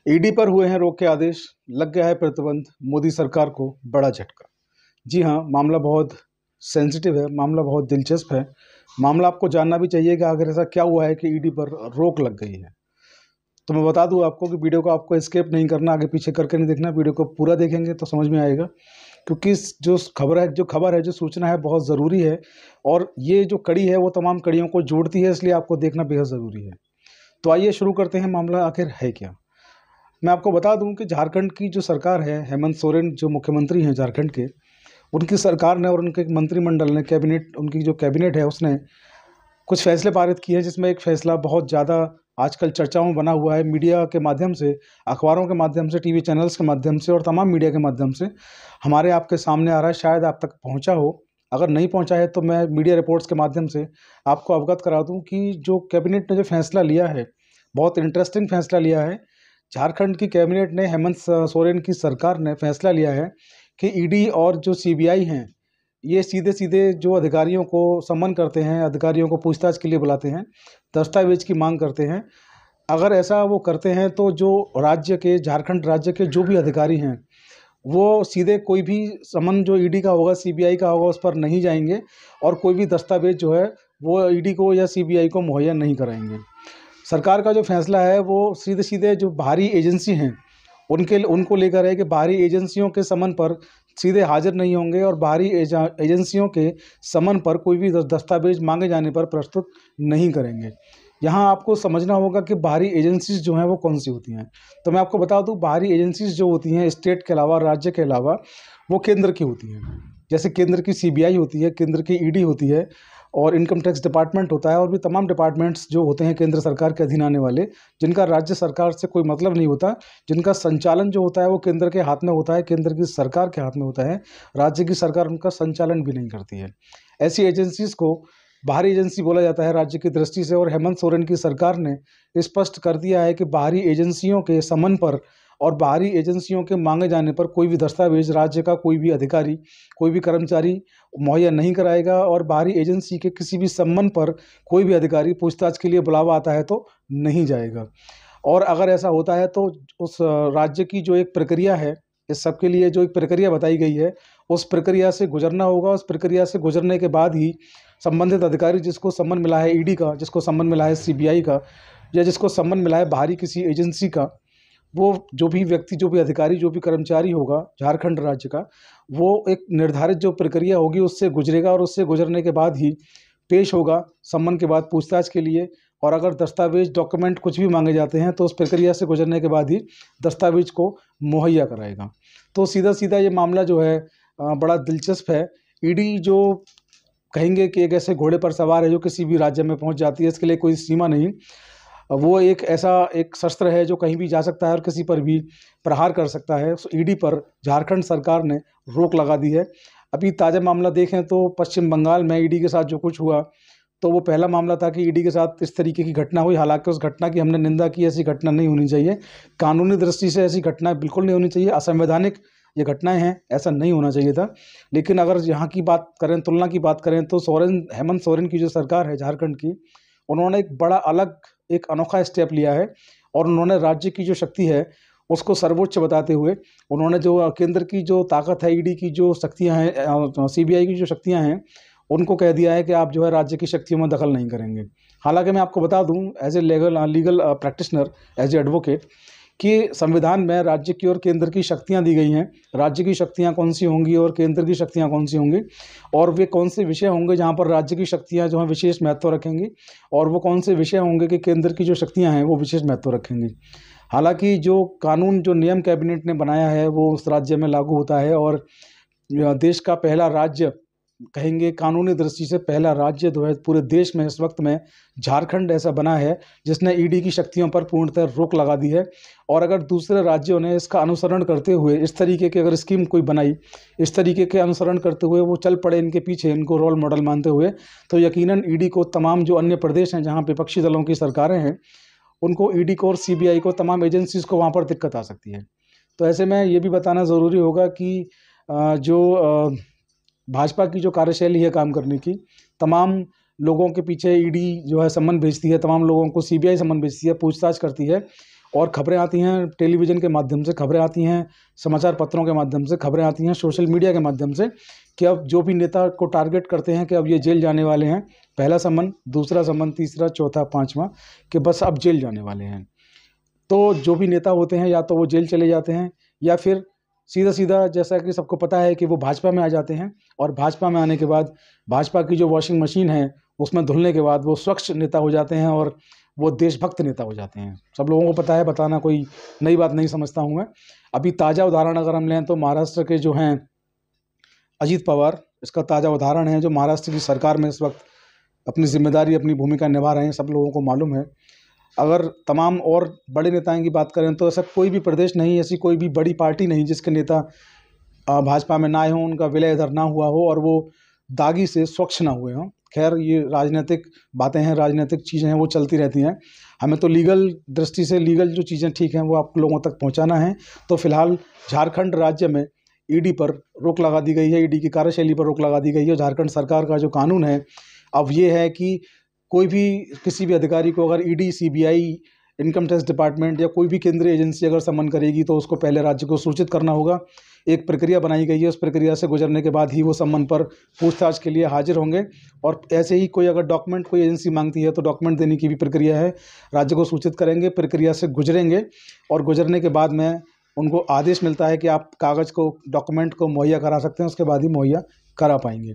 ED पर हुए हैं रोक के आदेश, लग गया है प्रतिबंध, मोदी सरकार को बड़ा झटका। जी हाँ, मामला बहुत सेंसिटिव है, मामला बहुत दिलचस्प है। मामला आपको जानना भी चाहिए कि आखिर ऐसा क्या हुआ है कि ईडी पर रोक लग गई है। तो मैं बता दूं आपको कि वीडियो को आपको एस्केप नहीं करना, आगे पीछे करके नहीं देखना, वीडियो को पूरा देखेंगे तो समझ में आएगा। क्योंकि जो खबर है, जो सूचना है बहुत ज़रूरी है, और ये जो कड़ी है वो तमाम कड़ियों को जोड़ती है, इसलिए आपको देखना बेहद ज़रूरी है। तो आइए शुरू करते हैं, मामला आखिर है क्या। मैं आपको बता दूं कि झारखंड की जो सरकार है, हेमंत सोरेन जो मुख्यमंत्री हैं झारखंड के, उनकी सरकार ने और उनके मंत्रिमंडल ने, उनकी जो कैबिनेट है उसने कुछ फैसले पारित किए हैं, जिसमें एक फैसला बहुत ज़्यादा आजकल चर्चाओं में बना हुआ है। मीडिया के माध्यम से, अखबारों के माध्यम से, टीवी चैनल्स के माध्यम से और तमाम मीडिया के माध्यम से हमारे आपके सामने आ रहा है। शायद आप तक पहुंचा हो, अगर नहीं पहुंचा है तो मैं मीडिया रिपोर्ट्स के माध्यम से आपको अवगत करा दूं कि जो कैबिनेट ने जो फैसला लिया है, बहुत इंटरेस्टिंग फैसला लिया है। झारखंड की कैबिनेट ने, हेमंत सोरेन की सरकार ने फैसला लिया है कि ईडी और जो सीबीआई हैं, ये सीधे सीधे जो अधिकारियों को समन करते हैं, अधिकारियों को पूछताछ के लिए बुलाते हैं, दस्तावेज की मांग करते हैं। अगर ऐसा वो करते हैं तो जो झारखंड राज्य के जो भी अधिकारी हैं, वो सीधे कोई भी समन जो ईडी का होगा, सीबीआई का होगा, उस पर नहीं जाएंगे और कोई भी दस्तावेज जो है वो ईडी को या सीबीआई को मुहैया नहीं कराएंगे। सरकार का जो फैसला है वो सीधे सीधे जो बाहरी एजेंसी हैं उनको लेकर है कि बाहरी एजेंसियों के समन पर सीधे हाजिर नहीं होंगे और बाहरी एजेंसियों के समन पर कोई भी दस्तावेज मांगे जाने पर प्रस्तुत नहीं करेंगे। यहाँ आपको समझना होगा कि बाहरी एजेंसीज जो हैं वो कौन सी होती हैं। तो मैं आपको बता दूँ, बाहरी एजेंसीज जो होती हैं स्टेट के अलावा, राज्य के अलावा, वो केंद्र की होती हैं। जैसे केंद्र की सीबीआई होती है, केंद्र की ईडी होती है और इनकम टैक्स डिपार्टमेंट होता है, और भी तमाम डिपार्टमेंट्स जो होते हैं केंद्र सरकार के अधीन आने वाले, जिनका राज्य सरकार से कोई मतलब नहीं होता, जिनका संचालन जो होता है वो केंद्र के हाथ में होता है, केंद्र की सरकार के हाथ में होता है। राज्य की सरकार उनका संचालन भी नहीं करती है। ऐसी एजेंसीज को बाहरी एजेंसी बोला जाता है राज्य की दृष्टि से। और हेमंत सोरेन की सरकार ने स्पष्ट कर दिया है कि बाहरी एजेंसियों के समन पर और बाहरी एजेंसियों के मांगे जाने पर कोई भी दस्तावेज राज्य का कोई भी अधिकारी, कोई भी कर्मचारी मुहैया नहीं कराएगा, और बाहरी एजेंसी के किसी भी सम्मन पर कोई भी अधिकारी पूछताछ के लिए बुलावा आता है तो नहीं जाएगा। और अगर ऐसा होता है तो उस राज्य की जो एक प्रक्रिया है, इस सब के लिए जो एक प्रक्रिया बताई गई है, उस प्रक्रिया से गुजरना होगा। उस प्रक्रिया से गुजरने के बाद ही संबंधित अधिकारी, जिसको सम्मन मिला है ईडी का, जिसको सम्मन मिला है सीबीआई का, या जिसको सम्मन मिला है बाहरी किसी एजेंसी का, वो जो भी व्यक्ति, जो भी अधिकारी, जो भी कर्मचारी होगा झारखंड राज्य का, वो एक निर्धारित जो प्रक्रिया होगी उससे गुजरेगा, और उससे गुजरने के बाद ही पेश होगा सम्मन के बाद पूछताछ के लिए। और अगर दस्तावेज, डॉक्यूमेंट कुछ भी मांगे जाते हैं तो उस प्रक्रिया से गुजरने के बाद ही दस्तावेज को मुहैया कराएगा। तो सीधा सीधा ये मामला जो है बड़ा दिलचस्प है। ईडी जो कहेंगे कि एक ऐसे घोड़े पर सवार है जो किसी भी राज्य में पहुंच जाती है, इसके लिए कोई सीमा नहीं। वो एक ऐसा एक शस्त्र है जो कहीं भी जा सकता है और किसी पर भी प्रहार कर सकता है। ईडी पर झारखंड सरकार ने रोक लगा दी है। अभी ताज़ा मामला देखें तो पश्चिम बंगाल में ईडी के साथ जो कुछ हुआ, तो वो पहला मामला था कि ईडी के साथ इस तरीके की घटना हुई। हालांकि उस घटना की हमने निंदा की, ऐसी घटना नहीं होनी चाहिए। कानूनी दृष्टि से ऐसी घटना बिल्कुल नहीं होनी चाहिए, असंवैधानिक ये घटनाएं हैं, ऐसा नहीं होना चाहिए था। लेकिन अगर यहाँ की बात करें, तुलना की बात करें, तो हेमंत सोरेन की जो सरकार है झारखंड की, उन्होंने एक बड़ा अलग, एक अनोखा स्टेप लिया है। और उन्होंने राज्य की जो शक्ति है उसको सर्वोच्च बताते हुए, उन्होंने जो केंद्र की जो ताकत है, ईडी की जो शक्तियां हैं, सीबीआई की जो शक्तियां हैं, उनको कह दिया है कि आप जो है राज्य की शक्तियों में दखल नहीं करेंगे। हालांकि मैं आपको बता दूं, as a legal practitioner, as a advocate, कि संविधान में राज्य की और केंद्र की शक्तियां दी गई हैं। राज्य की शक्तियां कौन सी होंगी और केंद्र की शक्तियां कौन सी होंगी, और वे कौन से विषय होंगे जहां पर राज्य की शक्तियां जो हैं विशेष महत्व रखेंगी, और वो कौन से विषय होंगे कि केंद्र की जो शक्तियां हैं वो विशेष महत्व रखेंगी। हालांकि जो कानून, जो नियम कैबिनेट ने बनाया है वो उस राज्य में लागू होता है। और देश का पहला राज्य, कहेंगे कानूनी दृष्टि से पहला राज्य जो है पूरे देश में इस वक्त में, झारखंड ऐसा बना है जिसने ईडी की शक्तियों पर पूर्णतः रोक लगा दी है। और अगर दूसरे राज्यों ने इसका अनुसरण करते हुए इस तरीके की अगर स्कीम कोई बनाई, इस तरीके के अनुसरण करते हुए वो चल पड़े इनके पीछे, इनको रोल मॉडल मानते हुए, तो यकीनन ईडी को तमाम जो अन्य प्रदेश हैं जहाँ विपक्षी दलों की सरकारें हैं, उनको, ईडी को और सीबीआई को, तमाम एजेंसीज को वहाँ पर दिक्कत आ सकती है। तो ऐसे में ये भी बताना ज़रूरी होगा कि जो भाजपा की जो कार्यशैली है काम करने की, तमाम लोगों के पीछे ईडी जो है सम्मन भेजती है, तमाम लोगों को सीबीआई सम्मन भेजती है, पूछताछ करती है, और खबरें आती हैं टेलीविज़न के माध्यम से, खबरें आती हैं समाचार पत्रों के माध्यम से, खबरें आती हैं सोशल मीडिया के माध्यम से कि अब जो भी नेता को टारगेट करते हैं कि अब ये जेल जाने वाले हैं, पहला समन, दूसरा समन, तीसरा, चौथा, पाँचवां, कि बस अब जेल जाने वाले हैं। तो जो भी नेता होते हैं या तो वो जेल चले जाते हैं या फिर सीधा-सीधा, जैसा कि सबको पता है कि वो भाजपा में आ जाते हैं, और भाजपा में आने के बाद भाजपा की जो वॉशिंग मशीन है उसमें धुलने के बाद वो स्वच्छ नेता हो जाते हैं और वो देशभक्त नेता हो जाते हैं। सब लोगों को पता है, बताना कोई नई बात नहीं समझता हूँ मैं। अभी ताज़ा उदाहरण अगर हम लें तो महाराष्ट्र के जो हैं अजीत पवार, इसका ताज़ा उदाहरण है, जो महाराष्ट्र की सरकार में इस वक्त अपनी जिम्मेदारी, अपनी भूमिका निभा रहे हैं, सब लोगों को मालूम है। अगर तमाम और बड़े नेताओं की बात करें तो ऐसा कोई भी प्रदेश नहीं, ऐसी कोई भी बड़ी पार्टी नहीं जिसके नेता भाजपा में ना आए हों, उनका विलय इधर ना हुआ हो और वो दागी से स्वच्छ ना हुए हों। खैर, ये राजनीतिक बातें हैं, राजनीतिक चीज़ें हैं, वो चलती रहती हैं। हमें तो लीगल दृष्टि से लीगल जो चीज़ें ठीक हैं वो आप लोगों तक पहुंचाना है। तो फिलहाल झारखंड राज्य में ईडी पर रोक लगा दी गई है, ईडी की कार्यशैली पर रोक लगा दी गई है। झारखंड सरकार का जो कानून है अब ये है कि कोई भी किसी भी अधिकारी को अगर ED, CBI, income tax department या कोई भी केंद्रीय एजेंसी अगर समन करेगी तो उसको पहले राज्य को सूचित करना होगा। एक प्रक्रिया बनाई गई है, उस प्रक्रिया से गुजरने के बाद ही वो समन पर पूछताछ के लिए हाजिर होंगे। और ऐसे ही कोई अगर डॉक्यूमेंट कोई एजेंसी मांगती है तो डॉक्यूमेंट देने की भी प्रक्रिया है, राज्य को सूचित करेंगे, प्रक्रिया से गुजरेंगे और गुजरने के बाद में उनको आदेश मिलता है कि आप कागज़ को, डॉक्यूमेंट को मुहैया करा सकते हैं, उसके बाद ही मुहैया करा पाएंगे।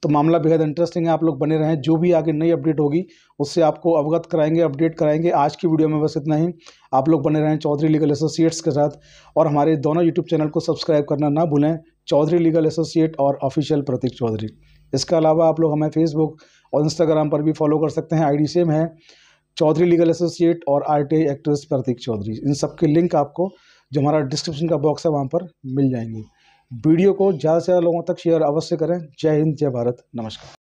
तो मामला बेहद इंटरेस्टिंग है, आप लोग बने रहें। जो भी आगे नई अपडेट होगी उससे आपको अवगत कराएंगे, अपडेट कराएंगे। आज की वीडियो में बस इतना ही। आप लोग बने रहें चौधरी लीगल एसोसिएट्स के साथ और हमारे दोनों यूट्यूब चैनल को सब्सक्राइब करना ना भूलें, चौधरी लीगल एसोसिएट और ऑफिशियल प्रतीक चौधरी। इसके अलावा आप लोग हमें फेसबुक और इंस्टाग्राम पर भी फॉलो कर सकते हैं, आईडी सेम है, चौधरी लीगल एसोसिएट और आरटीआई एक्ट्रेस प्रतीक चौधरी। इन सब के लिंक आपको जो हमारा डिस्क्रिप्शन का बॉक्स है वहाँ पर मिल जाएंगी। वीडियो को ज़्यादा से ज़्यादा लोगों तक शेयर अवश्य करें। जय हिंद, जय भारत, नमस्कार।